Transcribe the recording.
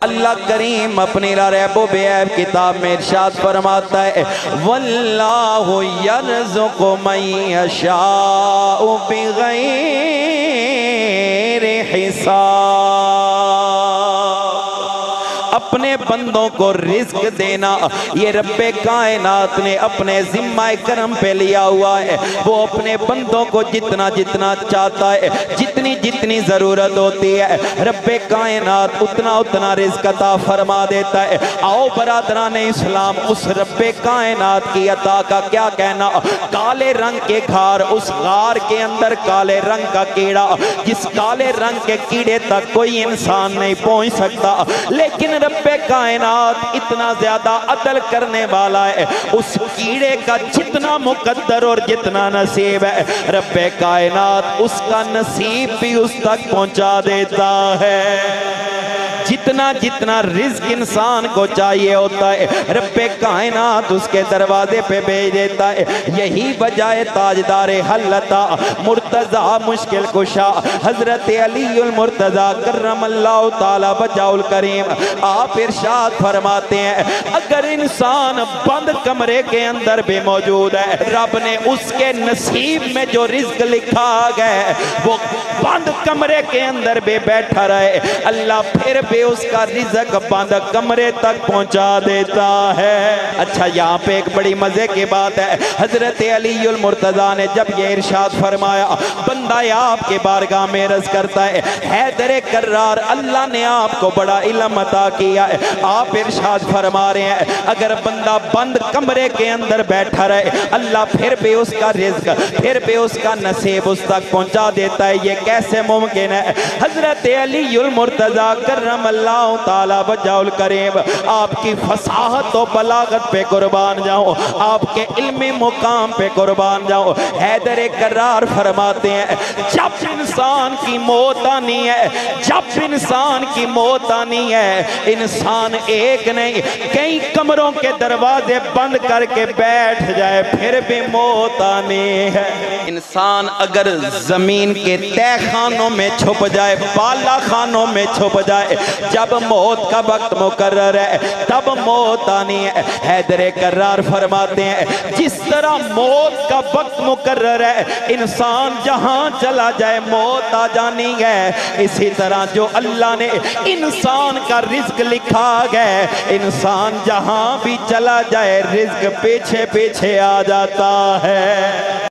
اللہ کریم اپنی ریب و بیعیب کتاب میں ارشاد فرماتا ہے واللہ یرزق من یشاء بغیر حساب۔ اپنے بندوں کو رزق دینا یہ رب کائنات نے اپنے ذمہ کرم پہ لیا ہوا ہے۔ وہ اپنے بندوں کو جتنا جتنا چاہتا ہے، جتنی جتنی ضرورت ہوتی ہے، رب کائنات اتنا اتنا رزق عطا فرما دیتا ہے۔ آؤ برادران اسلام، اس رب کائنات کی عطا کا کیا کہنا؟ کالے رنگ کے گھار، اس غار کے اندر کالے رنگ کا کیڑا، جس کالے رنگ کے کیڑے تک کوئی انسان نہیں پہنچ سکتا، لیکن رب کائنات اتنا زیادہ عدل کرنے والا ہے، اس کیڑے کا جتنا مقدر اور جتنا نصیب ہے، رب کائنات اس کا نصیب بھی اس تک پہنچا دیتا ہے۔ جتنا جتنا رزق انسان کو چاہیے ہوتا ہے، رب کائنات اس کے دروازے پہ بھیج دیتا ہے۔ یہی وجہ تاجدار حلتا مرتضی مشکل کشا حضرت علی المرتضی کرم اللہ تعالی وجہہ الکریم آپ ارشاد فرماتے ہیں اگر انسان بند کمرے کے اندر بھی موجود ہے، رب نے اس کے نصیب میں جو رزق لکھا گیا وہ بند کمرے کے اندر بھی بیٹھا رہے، اللہ پھر بھی اس کا رزق بند کمرے تک پہنچا دیتا ہے۔ اچھا، یہاں پہ ایک بڑی مزے کی بات ہے، حضرت علی المرتضی نے جب یہ ارشاد فرمایا بندہ آپ کے بارگاہ میں عرض کرتا ہے حیدر کرار اللہ نے آپ کو بڑا علم عطا کیا ہے، آپ ارشاد فرما رہے ہیں اگر بندہ بند کمرے کے اندر بیٹھا رہے اللہ پھر بھی اس کا رزق، پھر بھی اس کا نصیب اس تک پہنچا دیتا ہے، یہ کیسے ممکن ہے؟ حضرت علی المرتضی کرم اللہ تعالی وجہہ الکریم آپ کی فصاحت و بلاغت پہ قربان جاؤں، آپ کے علم مقام پہ قربان جاؤں، حیدر کرار فرماتے ہیں جب انسان کی موت آنی ہے، جب انسان کی موت آنی ہے، انسان ایک نہیں کئی کمروں کے دروازے بند کر کے بیٹھ جائے پھر بھی موت آنی ہے۔ انسان اگر زمین کے تہ خانوں میں چھپ جائے، بالا خانوں میں چھپ جائے، جب موت کا وقت مقرر ہے تب موت آنی ہے۔ حیدر کرار فرماتے ہیں جس طرح موت کا وقت مقرر ہے، انسان جہاں چلا جائے موت آ جانی ہے، اسی طرح جو اللہ نے انسان کا رزق لکھا گیا، انسان جہاں بھی چلا جائے رزق پیچھے پیچھے آ جاتا ہے۔